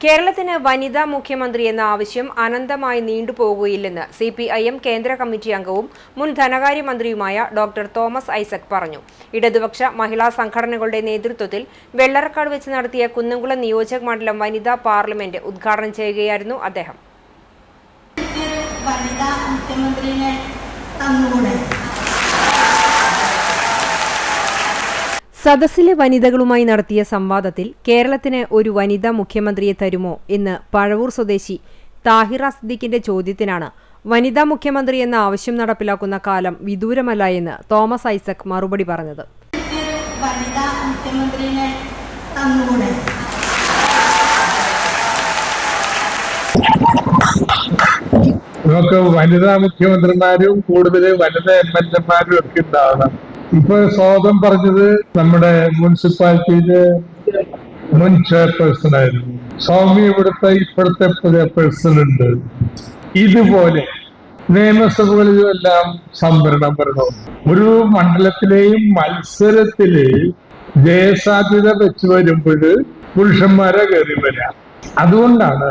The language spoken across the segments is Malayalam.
കേരളത്തിന് വനിതാ മുഖ്യമന്ത്രി എന്ന ആവശ്യം അനന്തമായി നീണ്ടുപോകുകയില്ലെന്ന് CPIM കേന്ദ്ര കമ്മിറ്റി അംഗവും മുൻ ധനകാര്യമന്ത്രിയുമായ ഡോക്ടർ തോമസ് ഐസക് പറഞ്ഞു. ഇടതുപക്ഷ മഹിളാ സംഘടനകളുടെ നേതൃത്വത്തിൽ വെള്ളറക്കാട് വെച്ച് നടത്തിയ കുന്നംകുളം നിയോജക മണ്ഡലം വനിതാ പാർലമെന്റ് ഉദ്ഘാടനം ചെയ്യുകയായിരുന്നു അദ്ദേഹം. സദസ്സിലെ വനിതകളുമായി നടത്തിയ സംവാദത്തിൽ കേരളത്തിന് ഒരു വനിതാ മുഖ്യമന്ത്രിയെ തരുമോ എന്ന് പഴവൂർ സ്വദേശി താഹിറ സിദ്ദിഖിന്റെ ചോദ്യത്തിനാണ് വനിതാ മുഖ്യമന്ത്രി എന്ന ആവശ്യം നടപ്പിലാക്കുന്ന കാലം വിദൂരമല്ല എന്ന് തോമസ് ഐസക് മറുപടി പറഞ്ഞത്. നമുക്ക് വനിതാ മുഖ്യമന്ത്രിമാരും കൂടുതൽ വനിതാ MLA-മാരും ഒക്കെ ഉണ്ടാവണം. ഇപ്പൊ സ്വാഗതം പറഞ്ഞത് നമ്മുടെ മുനിസിപ്പാലിറ്റിയിലെ മുൻ ചെയർപേഴ്സൺ ആയിരുന്നു. സൗമ്യ ഇപ്പോഴത്തെ ചെയർപേഴ്സൺ ഉണ്ട്. ഇതുപോലെ നിയമസഭകളിലും എല്ലാം സംവരണം വരണം. ഒരു മണ്ഡലത്തിലെയും മത്സരത്തില് ജയസാധ്യത വെച്ച് വരുമ്പോൾ പുരുഷന്മാരെ കയറി വരാം. അതുകൊണ്ടാണ്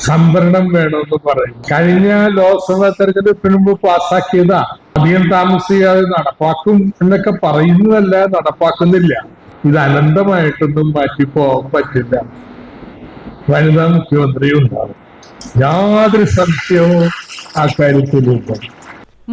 സംവരണം വേണമെന്ന് പറയും. കഴിഞ്ഞ ലോക്സഭാ തെരഞ്ഞെടുപ്പിന് മുമ്പ് പാസ്സാക്കിയതാ. അധികം താമസിയാതെ നടപ്പാക്കും എന്നൊക്കെ പറയുന്നതല്ല, നടപ്പാക്കുന്നില്ല. ഇത് അനന്തമായിട്ടൊന്നും മാറ്റിപ്പോകാൻ പറ്റില്ല. വനിതാ മുഖ്യമന്ത്രി ഉണ്ടാവും, യാതൊരു സംശയവും ആ കാര്യത്തിലുണ്ട്.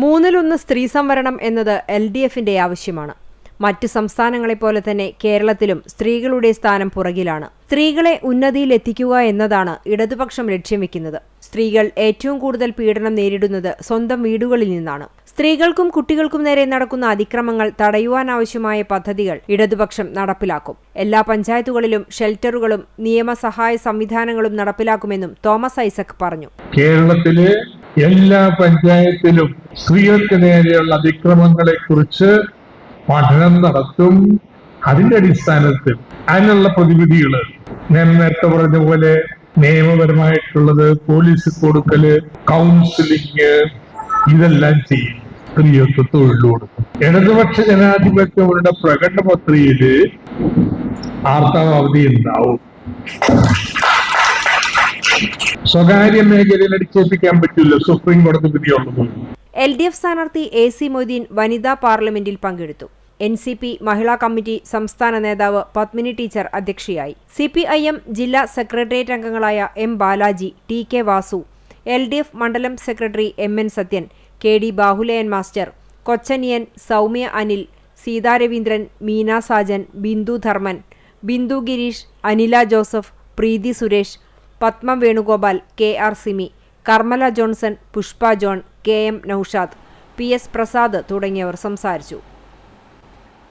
1/3 സ്ത്രീ സംവരണം എന്നത് LDFന്റെ ആവശ്യമാണ്. മറ്റ് സംസ്ഥാനങ്ങളെപ്പോലെ തന്നെ കേരളത്തിലും സ്ത്രീകളുടെ സ്ഥാനം പുറകിലാണ്. സ്ത്രീകളെ ഉന്നതിയിൽ എത്തിക്കുക എന്നതാണ് ഇടതുപക്ഷം ലക്ഷ്യം വെക്കുന്നത്. സ്ത്രീകൾ ഏറ്റവും കൂടുതൽ പീഡനം നേരിടുന്നത് സ്വന്തം വീടുകളിൽ നിന്നാണ്. സ്ത്രീകൾക്കും കുട്ടികൾക്കും നേരെ നടക്കുന്ന അതിക്രമങ്ങൾ തടയുവാനാവശ്യമായ പദ്ധതികൾ ഇടതുപക്ഷം നടപ്പിലാക്കും. എല്ലാ പഞ്ചായത്തുകളിലും ഷെൽട്ടറുകളും നിയമസഹായ സംവിധാനങ്ങളും നടപ്പിലാക്കുമെന്നും തോമസ് ഐസക് പറഞ്ഞു. കേരളത്തിലെ എല്ലാ പഞ്ചായത്തിലും സ്ത്രീകൾക്ക് നേരെയുള്ള അതിക്രമങ്ങളെ കുറിച്ച് പഠനം നടത്തും. അതിന്റെ അടിസ്ഥാനത്തിൽ അതിനുള്ള പ്രതിവിധികൾ ഞാൻ നേരത്തെ പറഞ്ഞ പോലെ നിയമപരമായിട്ടുള്ളത്, പോലീസ് കൊടുക്കല്, കൗൺസിലിംഗ്, ഇതെല്ലാം ചെയ്യും. സ്ത്രീകൾക്ക് തൊഴിൽ കൊടുക്കും. ഇടതുപക്ഷ ജനാധിപത്യങ്ങളുടെ പ്രകടനപത്രികയില് ആർത്തവാവധി ഉണ്ടാവും. സ്വകാര്യ മേഖലയിൽ അടിച്ചേൽപ്പിക്കാൻ പറ്റില്ല, സുപ്രീം കോടതി വിധിയുള്ളത്. LDF സ്ഥാനാർത്ഥി AC മൊയ്തീൻ വനിതാ പാർലമെന്റിൽ പങ്കെടുത്തു. NCP മഹിളാ കമ്മിറ്റി സംസ്ഥാന നേതാവ് പത്മിനി ടീച്ചർ അധ്യക്ഷയായി. CPIM ജില്ലാ സെക്രട്ടേറിയറ്റ് അംഗങ്ങളായ M Balaji, TK Vasu, LDF മണ്ഡലം secretary MN Sathyan, KD Bahuleyan master, Kochaniyan, Soumya Anil, Seetha Raveendran, Meena Sajan, Bindu Dharman, Bindu Gireesh, Anila Joseph, Preethi Suresh, Padma Venugopal, KR Simi, Karmala Johnson, Pushpa John, KM Noushad, PS Prasad തുടങ്ങിയവർ സംസാരിച്ചു.